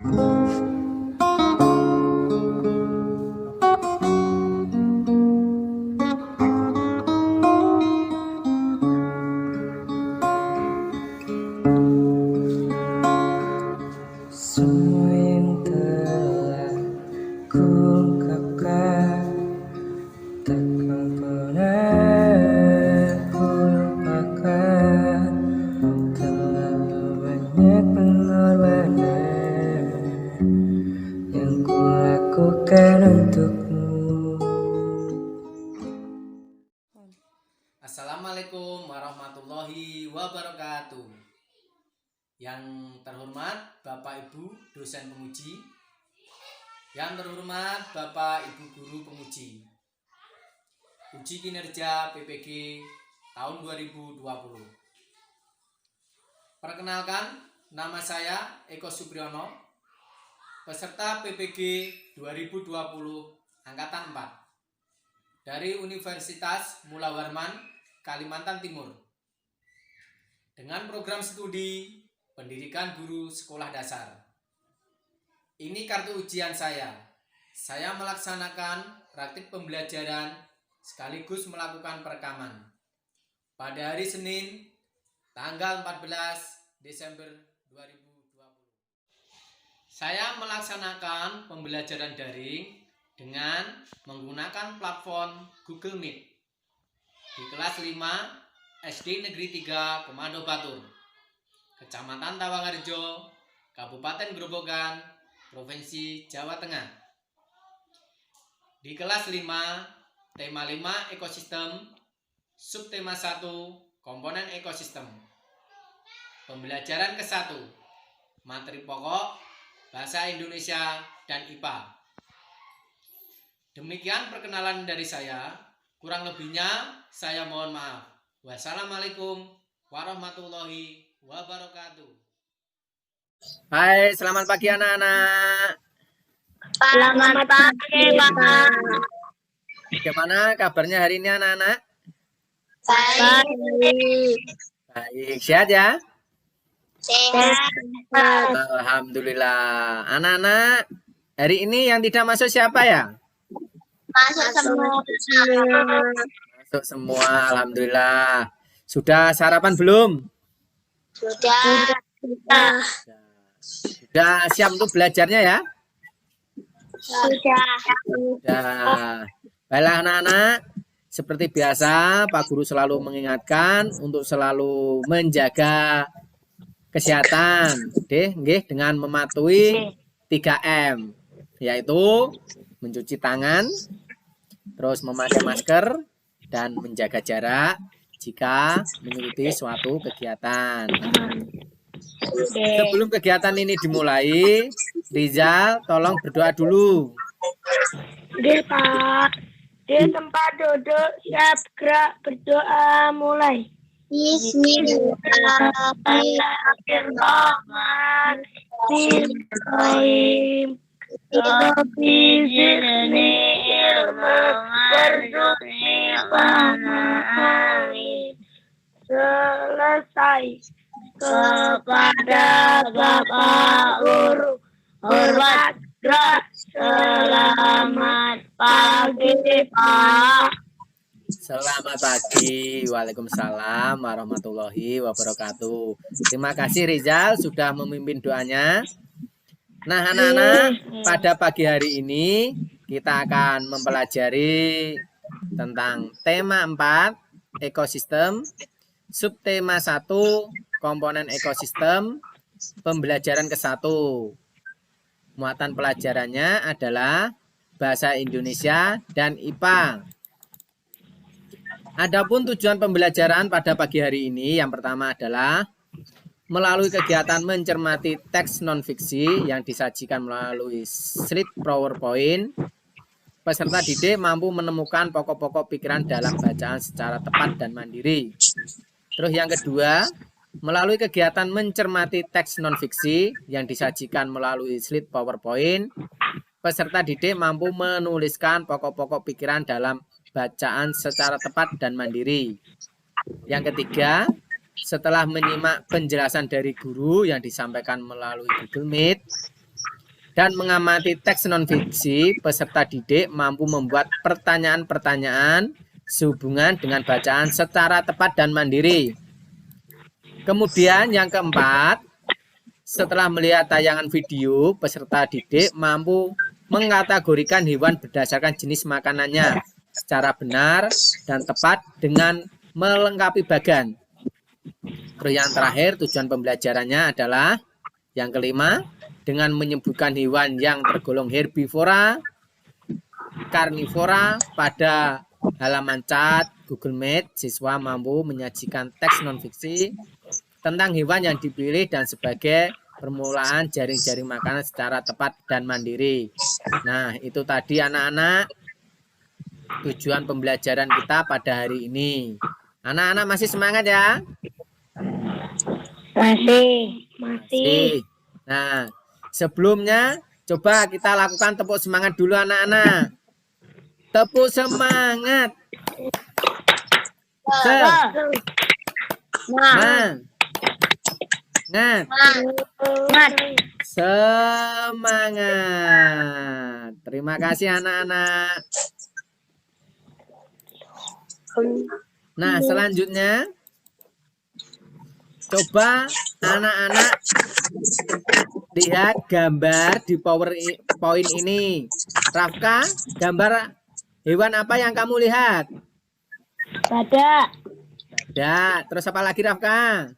Semua yang telah kuungkapkan takkan pernah kulupakan. Terlalu banyak pengorbanan yang kulakukan untukmu. Assalamualaikum warahmatullahi wabarakatuh. Yang terhormat Bapak Ibu dosen penguji, yang terhormat Bapak Ibu guru penguji, uji kinerja PPG tahun 2020. Perkenalkan, nama saya Eko Supriyono, peserta PPG 2020 Angkatan 4 dari Universitas Mula Warman, Kalimantan Timur, dengan program studi Pendidikan Guru Sekolah Dasar. Ini kartu ujian saya. Saya melaksanakan praktik pembelajaran sekaligus melakukan perekaman pada hari Senin tanggal 14 Desember 2020. Saya melaksanakan pembelajaran daring dengan menggunakan platform Google Meet di kelas 5 SD Negeri 3 Komando Batur, Kecamatan Tawangarjo, Kabupaten Grobogan, Provinsi Jawa Tengah. Di kelas 5, tema 5 ekosistem, subtema 1 komponen ekosistem. Pembelajaran ke-1, materi pokok, bahasa Indonesia dan IPA. Demikian perkenalan dari saya. Kurang lebihnya saya mohon maaf. Wassalamualaikum warahmatullahi wabarakatuh. Hai, selamat pagi anak-anak. Selamat pagi, Pak. Bagaimana kabarnya hari ini anak-anak? Baik. Baik, sehat ya? Sehat. Alhamdulillah. Anak-anak, hari ini yang tidak masuk siapa ya? Masuk semua. Masuk semua, alhamdulillah. Sudah sarapan belum? Sudah. Sudah siap untuk belajarnya ya? Sudah. Baiklah anak-anak, seperti biasa Pak Guru selalu mengingatkan untuk selalu menjaga kesehatan, dengan mematuhi 3M, yaitu mencuci tangan, terus memakai masker, dan menjaga jarak jika mengikuti suatu kegiatan. Sebelum kegiatan ini dimulai, Rizal tolong berdoa dulu. Oke, Pak. Di tempat duduk, siap gerak, berdoa, mulai. Bismillahirrahmanirrahim. Selesai. Kepada Bapak Guru, hormat gerak. Selamat pagi, Pak. Selamat pagi. Waalaikumsalam warahmatullahi wabarakatuh. Terima kasih Rizal sudah memimpin doanya. Nah anak-anak, pada pagi hari ini kita akan mempelajari tentang tema 4 ekosistem, subtema 1 komponen ekosistem, pembelajaran ke-1. Muatan pelajarannya adalah bahasa Indonesia dan IPA. Adapun tujuan pembelajaran pada pagi hari ini yang pertama adalah melalui kegiatan mencermati teks non-fiksi yang disajikan melalui slide PowerPoint, peserta didik mampu menemukan pokok-pokok pikiran dalam bacaan secara tepat dan mandiri. Terus yang kedua, melalui kegiatan mencermati teks non-fiksi yang disajikan melalui slide PowerPoint, peserta didik mampu menuliskan pokok-pokok pikiran dalam bacaan secara tepat dan mandiri. Yang ketiga, setelah menyimak penjelasan dari guru yang disampaikan melalui Google Meet, dan mengamati teks non-fiksi, peserta didik mampu membuat pertanyaan-pertanyaan sehubungan dengan bacaan secara tepat dan mandiri. Kemudian yang keempat, setelah melihat tayangan video, peserta didik mampu mengkategorikan hewan berdasarkan jenis makanannya secara benar dan tepat dengan melengkapi bagan. Terus yang terakhir, tujuan pembelajarannya adalah yang kelima, dengan menyebutkan hewan yang tergolong herbivora, karnivora pada halaman cat Google Meet, siswa mampu menyajikan teks non-fiksi tentang hewan yang dipilih dan sebagai permulaan jaring-jaring makanan secara tepat dan mandiri. Nah, itu tadi anak-anak tujuan pembelajaran kita pada hari ini. Anak-anak masih semangat ya? Masih. Nah, sebelumnya coba kita lakukan tepuk semangat dulu anak-anak. Tepuk semangat. Semangat. Terima kasih anak-anak. Nah, selanjutnya coba anak-anak lihat gambar di PowerPoint ini. Rafka, gambar hewan apa yang kamu lihat? Badak. Terus apa lagi Rafka?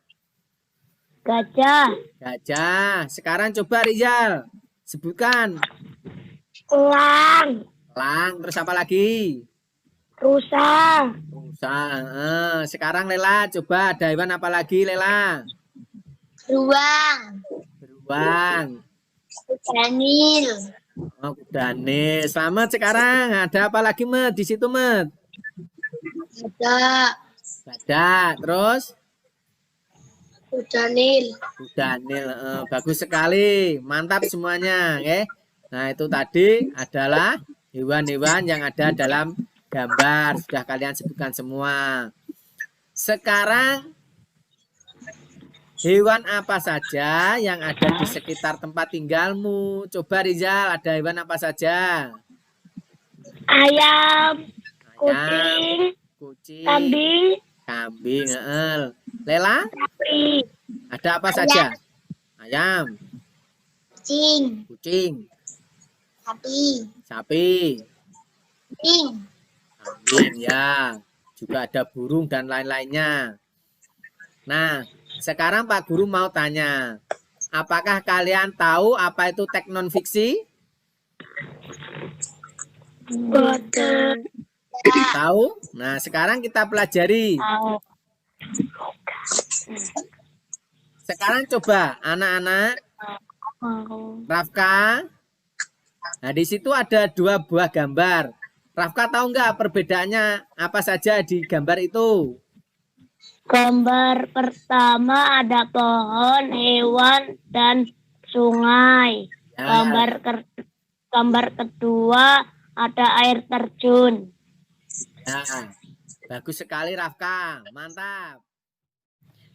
Gajah. Sekarang coba Rizal, sebutkan. Elang. Terus apa lagi? Rusa. Sekarang Lela, coba ada hewan apa lagi Lela? Beruang. Kudanil. Kudanil. Selamat sekarang. Ada apa lagi Met di situ Met? Badak. Terus? Kudanil. Bagus sekali. Mantap semuanya. Nah itu tadi adalah hewan-hewan yang ada dalam gambar. Sudah kalian sebutkan semua. Sekarang hewan apa saja yang ada di sekitar tempat tinggalmu? Coba Rizal, ada hewan apa saja? Ayam. Kucing. Kambing. Lela? Sapi. Ada apa saja? Ayam. Kucing. Sapi. Kambing ya. Juga ada burung dan lain-lainnya. Nah, sekarang Pak Guru mau tanya. Apakah kalian tahu apa itu teks non-fiksi? Tahu? Nah, sekarang kita pelajari. Sekarang coba anak-anak, Rafka. Nah, di situ ada 2 buah gambar. Rafka tahu nggak perbedaannya apa saja di gambar itu? Gambar pertama ada pohon, hewan, dan sungai. Ya. Gambar kedua ada air terjun. Nah, bagus sekali Rafka, mantap.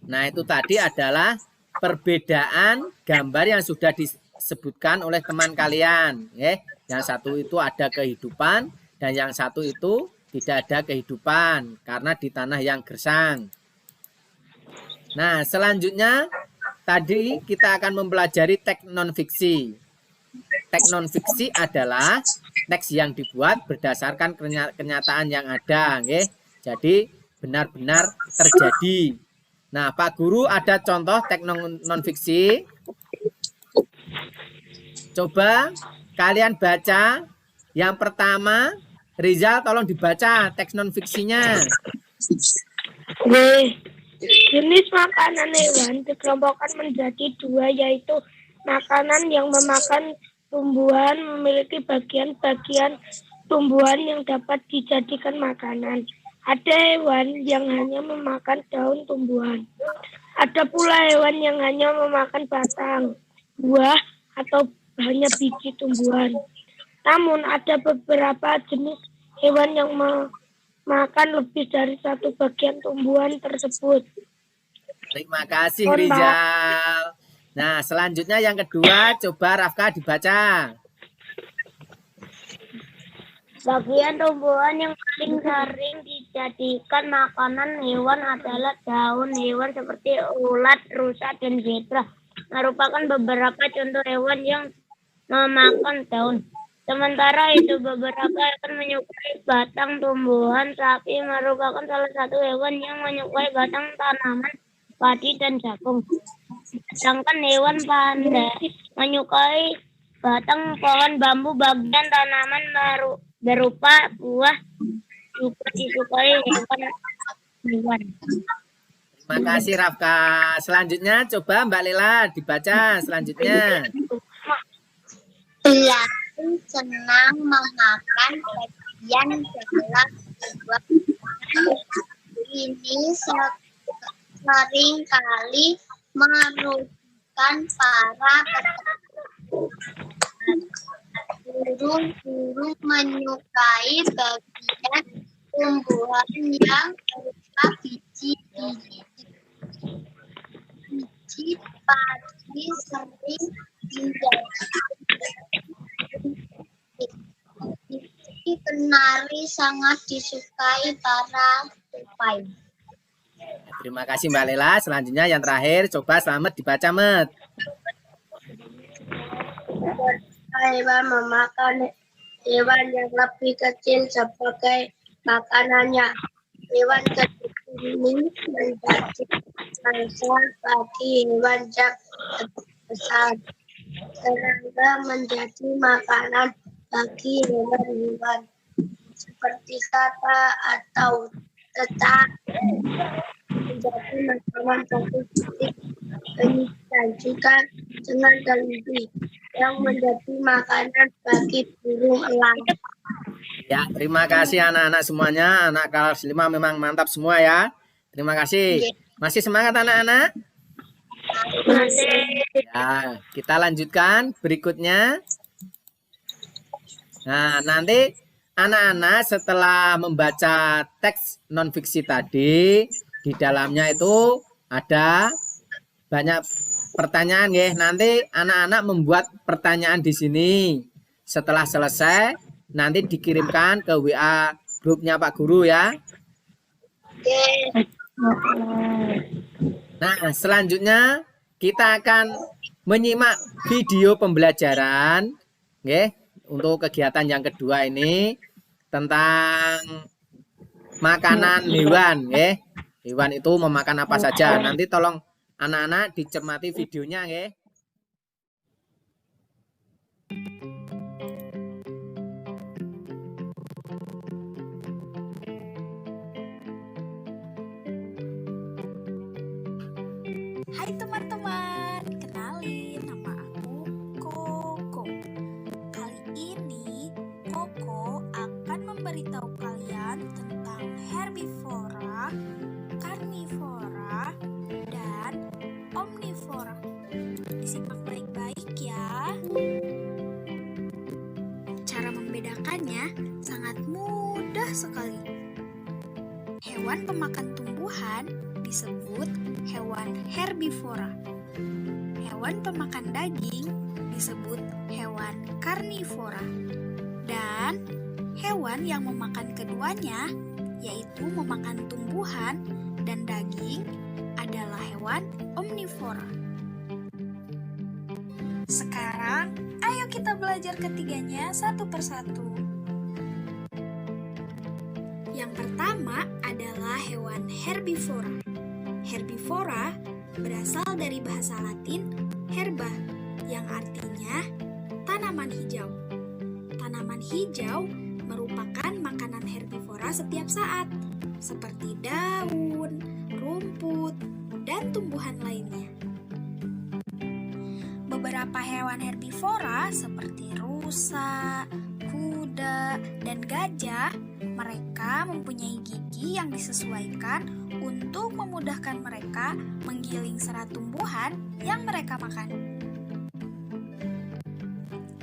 Nah itu tadi adalah perbedaan gambar yang sudah disebutkan oleh teman kalian. Yang satu itu ada kehidupan dan yang satu itu tidak ada kehidupan karena di tanah yang gersang. Nah selanjutnya tadi kita akan mempelajari teks non-fiksi. Teks non-fiksi adalah teks yang dibuat berdasarkan kenyataan yang ada. Jadi benar-benar terjadi. Nah, Pak Guru ada contoh teks non-fiksi. Coba kalian baca. Yang pertama, Rizal tolong dibaca teks non-fiksinya. Jenis makanan hewan dikelompokkan menjadi 2, yaitu makanan yang memakan tumbuhan, memiliki bagian-bagian tumbuhan yang dapat dijadikan makanan. Ada hewan yang hanya memakan daun tumbuhan. Ada pula hewan yang hanya memakan batang, buah, atau hanya biji tumbuhan. Namun ada beberapa jenis hewan yang memakan lebih dari satu bagian tumbuhan tersebut. Terima kasih Rizal. Nah, selanjutnya yang kedua, coba Rafka dibaca. Bagian tumbuhan yang paling sering dijadikan makanan hewan adalah daun hewan seperti ulat, rusa, dan zebra. Merupakan beberapa contoh hewan yang memakan daun. Sementara itu beberapa akan menyukai batang tumbuhan. Sapi merupakan salah satu hewan yang menyukai batang tanaman padi dan jagung. Sedangkan hewan panda menyukai batang pohon bambu. Bagian tanaman berupa buah juga disukai hewan. Terima kasih Rafka. Selanjutnya coba Mbak Lela dibaca selanjutnya. Belatung senang memakan bagian dalam buah. Ini sering kali merugikan para petani. Burung-burung menyukai bagian tumbuhan yang berupa biji padi sering biji kenari sangat disukai para tupai. Terima kasih Mbak Lela. Selanjutnya yang terakhir, coba Slamet dibaca, Met. Hewan memakan hewan yang lebih kecil sebagai makanannya. Hewan kecil ini menjadi mangsa bagi hewan yang lebih besar. Serangga menjadi makanan bagi hewan-hewan seperti kata atau tetap menjadi makanan bagi kucing. Disajikan dengan kelinci yang menjadi makanan bagi burung elang. Ya, terima kasih anak-anak semuanya. Anak kelas 5 memang mantap semua ya. Terima kasih. Masih semangat anak-anak? Ya, kita lanjutkan berikutnya. Nah, nanti anak-anak setelah membaca teks non-fiksi tadi, di dalamnya itu ada banyak pertanyaan ya. Nanti anak-anak membuat pertanyaan di sini. Setelah selesai, nanti dikirimkan ke WA grupnya Pak Guru ya. Nah, selanjutnya kita akan menyimak video pembelajaran ya, untuk kegiatan yang kedua ini tentang makanan hewan ya. Hewan itu memakan apa saja. Nanti tolong anak-anak dicermati videonya ya. Hai teman-teman, kenalin nama aku Koko. Kali ini Koko akan memberitahu kalian tentang herbivora, karnivora, dan omnivora. Disimak baik-baik ya. Cara membedakannya sangat mudah sekali. Hewan pemakan tumbuhan disebut hewan herbivora. Hewan pemakan daging disebut hewan karnivora. Dan hewan yang memakan keduanya, yaitu memakan tumbuhan dan daging, adalah hewan omnivora. Sekarang, ayo kita belajar ketiganya satu persatu. Yang pertama adalah hewan herbivora. Herbivora berasal dari bahasa Latin herba, yang artinya tanaman hijau. Tanaman hijau merupakan makanan herbivora setiap saat, seperti daun, rumput, dan tumbuhan lainnya. Beberapa hewan herbivora seperti rusa, kuda, dan gajah, mereka mempunyai gigi yang disesuaikan untuk memudahkan mereka menggiling serat tumbuhan yang mereka makan.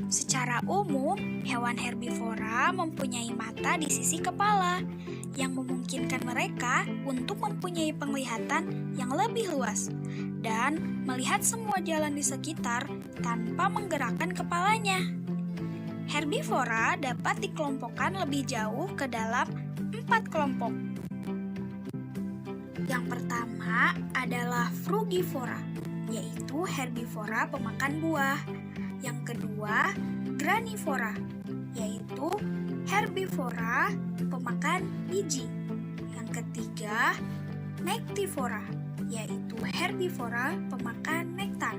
Secara umum, hewan herbivora mempunyai mata di sisi kepala. yang memungkinkan mereka untuk mempunyai penglihatan yang lebih luas dan melihat semua jalan di sekitar tanpa menggerakkan kepalanya. Herbivora dapat dikelompokkan lebih jauh ke dalam 4 kelompok. Yang pertama adalah frugivora, yaitu herbivora pemakan buah. Yang kedua, granivora, yaitu herbivora pemakan biji. Yang ketiga, nektivora, yaitu herbivora pemakan nektar.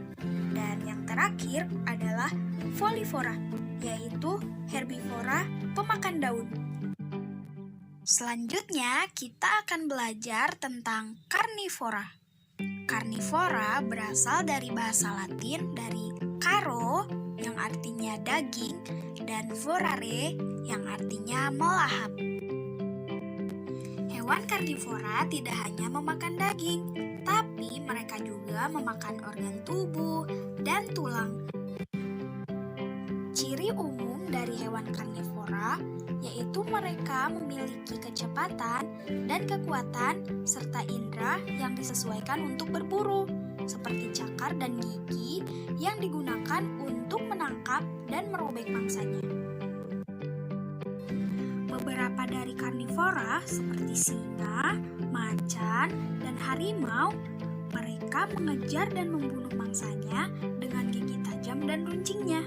Dan yang terakhir adalah folivora, yaitu herbivora pemakan daun. Selanjutnya, kita akan belajar tentang karnivora. Karnivora berasal dari bahasa Latin dari caro, yang artinya daging, dan vorare, yang artinya melahap. Hewan karnivora tidak hanya memakan daging, tapi mereka juga memakan organ tubuh dan tulang. Ciri umum dari hewan karnivora yaitu mereka memiliki kecepatan dan kekuatan serta indera yang disesuaikan untuk berburu, seperti cakar dan gigi yang digunakan untuk menangkap dan merobek mangsanya. Beberapa dari karnivora seperti singa, macan, dan harimau, mereka mengejar dan membunuh mangsanya dengan gigi tajam dan runcingnya.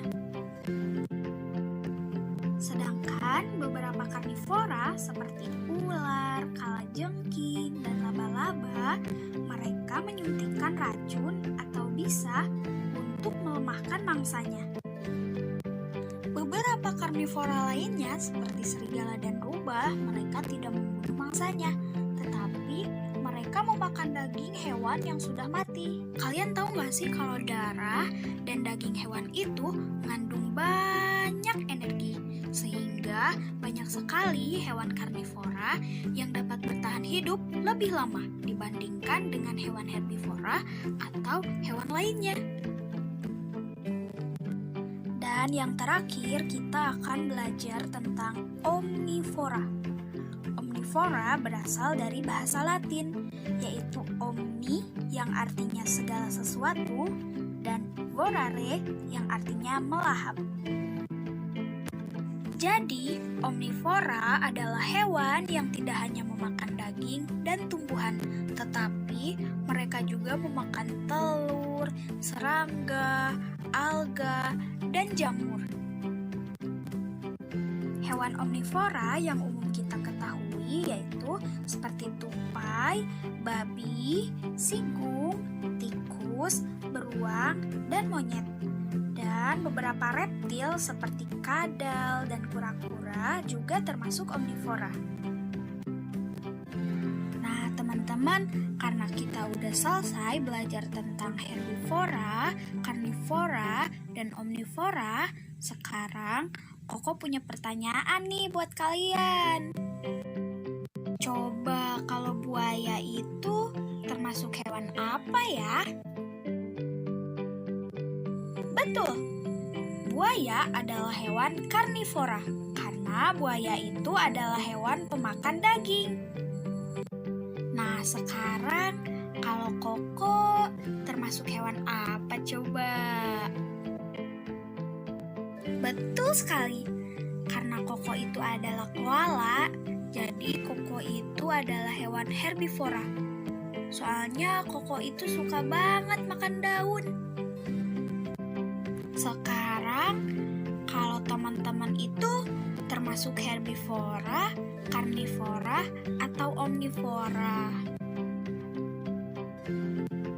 Sedangkan beberapa karnivora seperti ular, kalajengking, dan laba-laba, mereka menyuntikkan racun atau bisa untuk melemahkan mangsanya. Beberapa karnivora lainnya seperti serigala dan rubah, mereka tidak membunuh mangsanya, tetapi mereka memakan daging hewan yang sudah mati. Kalian tahu nggak sih kalau darah dan daging hewan itu mengandung banyak energi, sehingga banyak sekali hewan karnivora yang dapat bertahan hidup lebih lama dibandingkan dengan hewan herbivora atau hewan lainnya. Dan yang terakhir, kita akan belajar tentang omnivora. Omnivora berasal dari bahasa Latin, yaitu omni yang artinya segala sesuatu dan vorare yang artinya melahap. Jadi, omnivora adalah hewan yang tidak hanya memakan daging dan tumbuhan, tetapi mereka juga memakan telur, serangga, alga, dan jamur. Hewan omnivora yang umum kita ketahui yaitu seperti tupai, babi, sigung, tikus, beruang, dan monyet. Dan beberapa reptil seperti kadal dan kura-kura juga termasuk omnivora. Nah, teman-teman, karena kita udah selesai belajar tentang herbivora, karnivora, dan omnivora, sekarang Koko punya pertanyaan nih buat kalian. Coba kalau buaya itu termasuk hewan apa ya? Betul, buaya adalah hewan karnivora karena buaya itu adalah hewan pemakan daging. Nah, sekarang kalau Koko termasuk hewan apa coba? Betul sekali, karena Koko itu adalah koala, jadi Koko itu adalah hewan herbivora. Soalnya Koko itu suka banget makan daun. Sekarang, kalau teman-teman itu termasuk herbivora, karnivora, atau omnivora?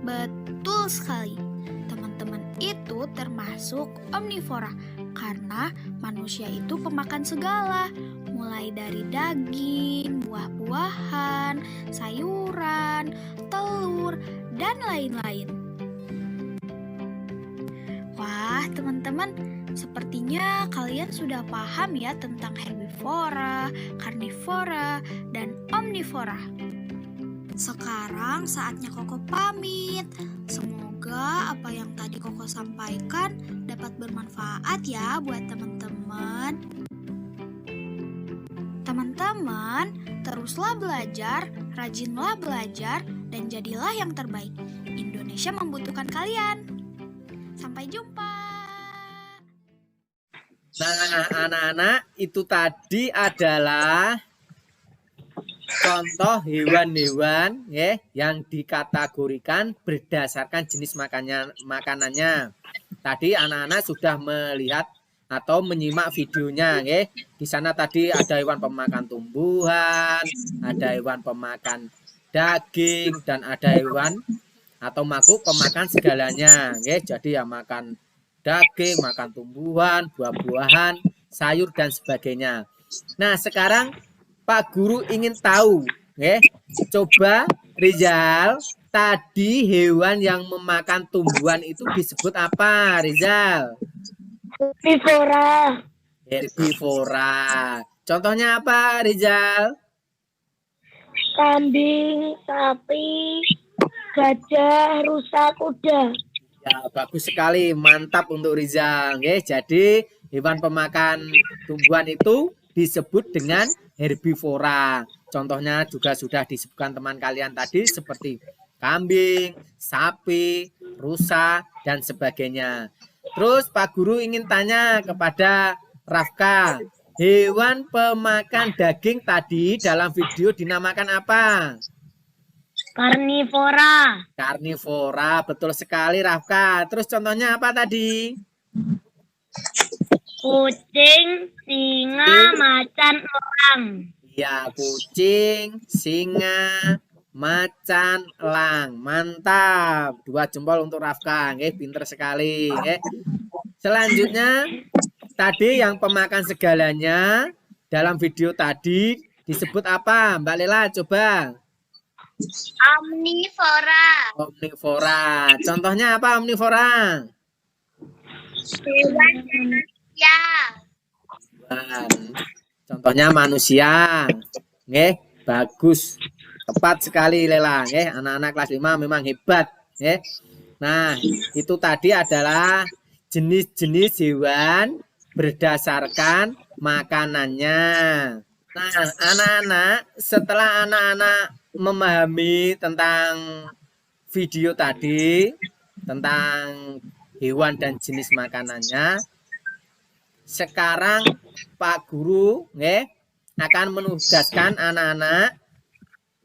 Betul sekali, teman-teman itu termasuk omnivora karena manusia itu pemakan segala, mulai dari daging, buah-buahan, sayuran, telur, dan lain-lain. Wah, teman-teman, sepertinya kalian sudah paham ya tentang herbivora, karnivora, dan omnivora. Sekarang saatnya Koko pamit. Semoga apa yang tadi Koko sampaikan dapat bermanfaat ya buat teman-teman. Teman-teman, teman-teman, teruslah belajar, rajinlah belajar, dan jadilah yang terbaik. Indonesia membutuhkan kalian. Sampai jumpa. Nah, anak-anak, itu tadi adalah contoh hewan-hewan ya, yang dikategorikan berdasarkan jenis makanannya. Tadi anak-anak sudah melihat atau menyimak videonya ya. Di sana tadi ada hewan pemakan tumbuhan, ada hewan pemakan daging, dan ada hewan atau makhluk pemakan segalanya ya. Jadi ya makan daging, makan tumbuhan, buah-buahan, sayur dan sebagainya. Nah, sekarang Pak Guru ingin tahu ya. Coba Rizal, tadi hewan yang memakan tumbuhan itu disebut apa, Rizal? Herbivora. Herbivora. Contohnya apa, Rizal? Kambing, sapi, gajah, rusa, kuda. Ya, bagus sekali. Mantap untuk Rizal. Ya, jadi hewan pemakan tumbuhan itu disebut dengan herbivora. Contohnya juga sudah disebutkan teman kalian tadi seperti kambing, sapi, rusa, dan sebagainya. Terus Pak Guru ingin tanya kepada Rafka, hewan pemakan daging tadi dalam video dinamakan apa? Karnivora. Karnivora, betul sekali Rafka. Terus contohnya apa tadi? Kucing, singa, macan, elang. Ya, kucing, singa, macan, elang. Mantap. 2 jempol untuk Rafka. Pinter sekali. Selanjutnya, tadi yang pemakan segalanya dalam video tadi disebut apa? Mbak Lela, coba. Omnivora. Omnivora. Contohnya apa omnivora? Hewan manusia. Contohnya manusia. Bagus. Tepat sekali Lela. Anak-anak kelas 5 memang hebat. Nah, itu tadi adalah jenis-jenis hewan berdasarkan makanannya. Nah, anak-anak, setelah anak-anak memahami tentang video tadi, tentang hewan dan jenis makanannya, sekarang Pak Guru akan menugaskan anak-anak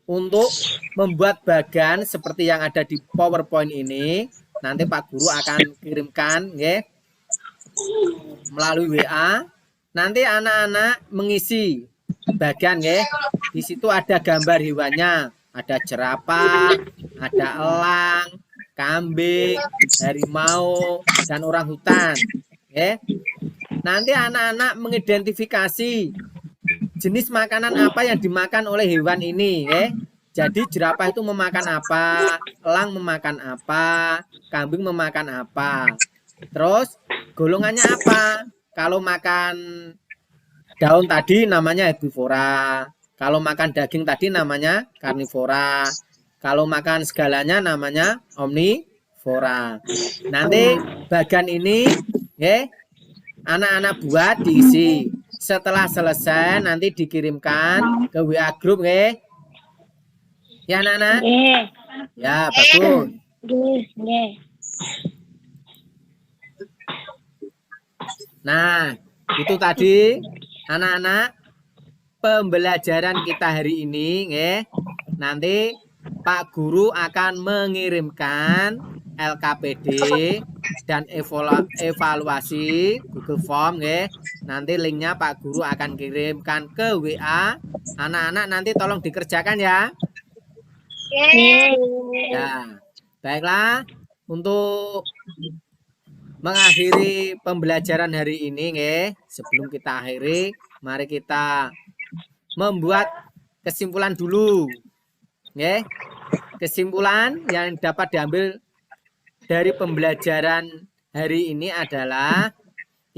untuk membuat bagan seperti yang ada di PowerPoint ini. Nanti Pak Guru akan kirimkan melalui WA. Nanti anak-anak mengisi bagan Di situ ada gambar hewannya, ada jerapah, ada elang, kambing, harimau, dan orang hutan. Nanti anak-anak mengidentifikasi jenis makanan apa yang dimakan oleh hewan ini. Jadi jerapah itu memakan apa, elang memakan apa, kambing memakan apa. Terus golongannya apa? Kalau makan daun tadi namanya herbivora. Kalau makan daging tadi namanya karnivora. Kalau makan segalanya namanya omnivora. Nanti bagan ini anak-anak buat diisi. Setelah selesai nanti dikirimkan ke WA group ya anak-anak? Ya, bagus. Nah, itu tadi anak-anak pembelajaran kita hari ini Nanti Pak Guru akan mengirimkan LKPD dan evaluasi Google Form Nanti linknya Pak Guru akan kirimkan ke WA. Anak-anak nanti tolong dikerjakan ya. Ya, baiklah. Untuk mengakhiri pembelajaran hari ini sebelum kita akhiri, mari kita membuat kesimpulan dulu. Kesimpulan yang dapat diambil dari pembelajaran hari ini adalah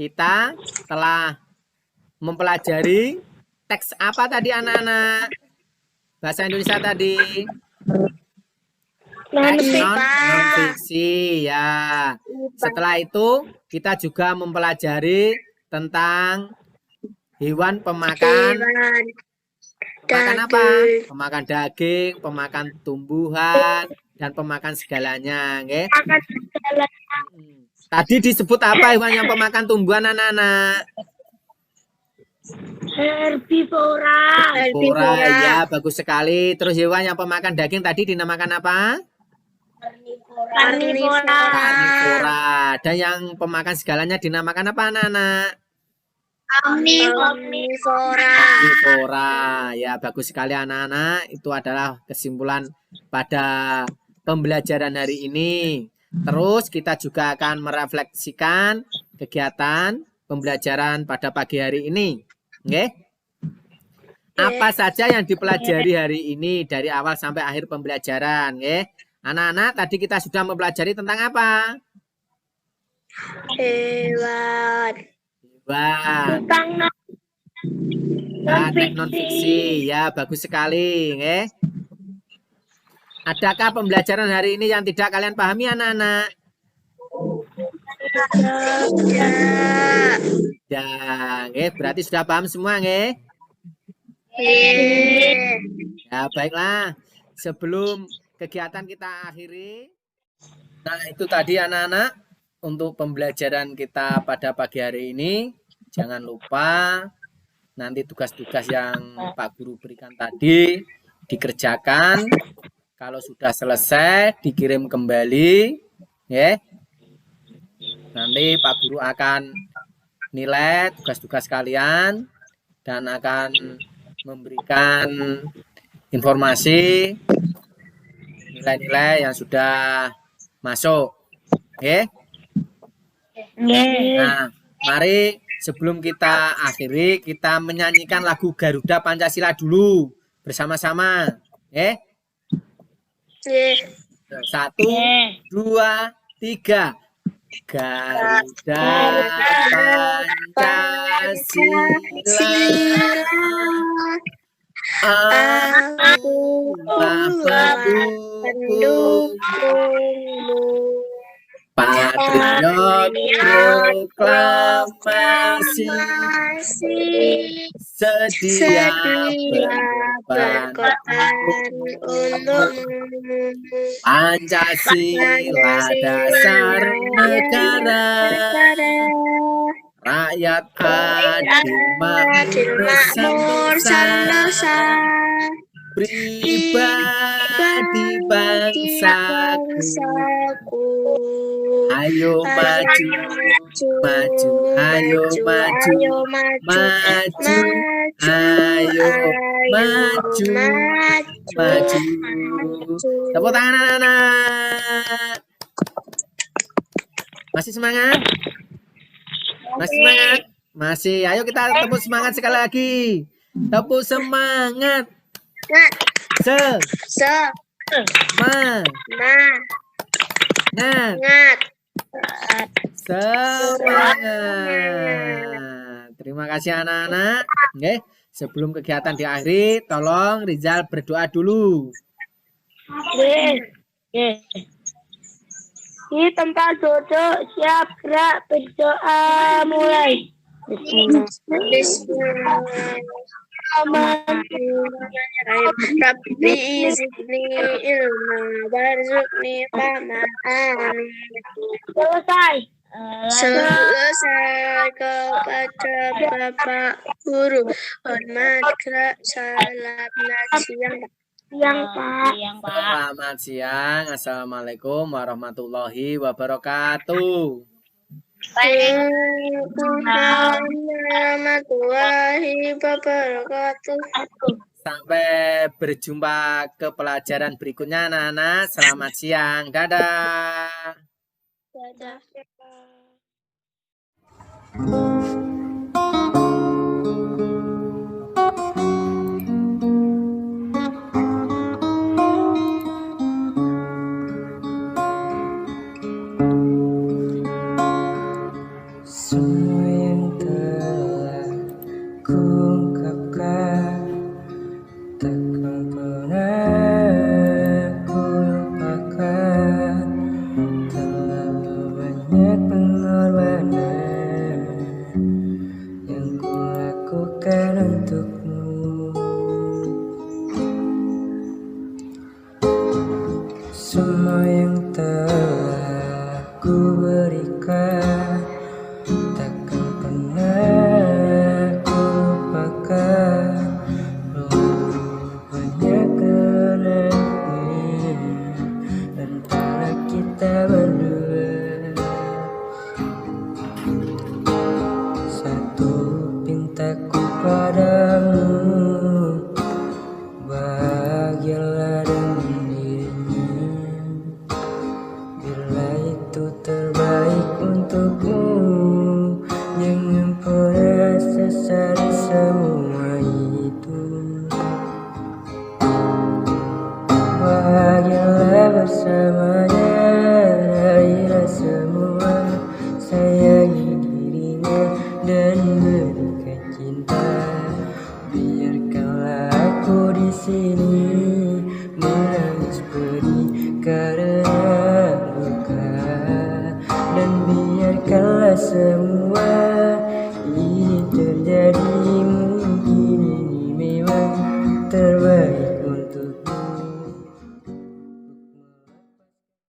kita telah mempelajari teks apa tadi anak-anak? Bahasa Indonesia tadi? Non-fiksi ya. Setelah itu kita juga mempelajari tentang hewan pemakan Pemakan apa? Pemakan daging, pemakan tumbuhan, dan pemakan segalanya. Nggih. Makan segala Tadi disebut apa hewan yang pemakan tumbuhan, anak-anak? herbivora. Herbivora, ya bagus sekali. Terus hewan yang pemakan daging tadi dinamakan apa? Karnivora. Karnivora. Dan yang pemakan segalanya dinamakan apa, anak-anak? Omnivora. Karnivora. Ya bagus sekali, anak-anak. Itu adalah kesimpulan pada pembelajaran hari ini. Terus kita juga akan merefleksikan kegiatan pembelajaran pada pagi hari ini. Oke? Apa saja yang dipelajari hari ini dari awal sampai akhir pembelajaran, nggih? Anak-anak, tadi kita sudah mempelajari tentang apa? Hewan. Hewan. Tentang Teks non-fiksi. Ya, bagus sekali, nggih. Adakah pembelajaran hari ini yang tidak kalian pahami, anak-anak? Ya, nggih, berarti sudah paham semua, nggih? Ya, baiklah. Sebelum kegiatan kita akhiri. Nah, itu tadi anak-anak untuk pembelajaran kita pada pagi hari ini. Jangan lupa nanti tugas-tugas yang Pak Guru berikan tadi dikerjakan. Kalau sudah selesai, dikirim kembali, ya. Nanti Pak Guru akan nilai tugas-tugas kalian dan akan memberikan informasi nilai-nilai yang sudah masuk, ya. Nah, mari sebelum kita akhiri, kita menyanyikan lagu Garuda Pancasila dulu bersama-sama, ya. 1, 2, 3. Garuda Pancasila, adalah pendukungmu, patriot proklamasi, sedia berkorban untukmu. Pancasila dasar negara, rakyat adil makmur sentosa, pribadi bangsaku. Ayo maju, maju, ayo maju, maju, ayo maju, maju. Tepuk tangan, anak-anak. Masih semangat? Masih semangat? Masih. Ayo kita tepuk semangat sekali lagi. Tepuk semangat. Semangat. Terima kasih, anak-anak. Oke, sebelum kegiatan diakhiri, tolong Rizal berdoa dulu. Di tempat duduk, siap gerak, berdoa mulai. Rabbi zidni ilma warzuqni fahman. Selesai kepada Bapak Guru. Hormat selamat siang. Pak. Selamat siang. Assalamualaikum warahmatullahi wabarakatuh. Waalaikumsalam warahmatullahi wabarakatuh. Sampai berjumpa ke pelajaran berikutnya, anak-anak. Selamat siang. Dadah. Dadah. Semua yang telah kuungkapkan takkan pernah kulupakan. Terlalu banyak pengorbanan yang kulakukan untukmu. padamu. Bahagialah dengan dirimu, bila itu terbaik untukmu. Jangan pernah sesali semua itu. Bahagialah bersamanya, raihlah semua, sayangi dirinya dan berikan cinta. Biarkanlah aku di sini menangis pedih karena luka, dan biarkanlah semua ini terjadi. Mungkin ini memang terbaik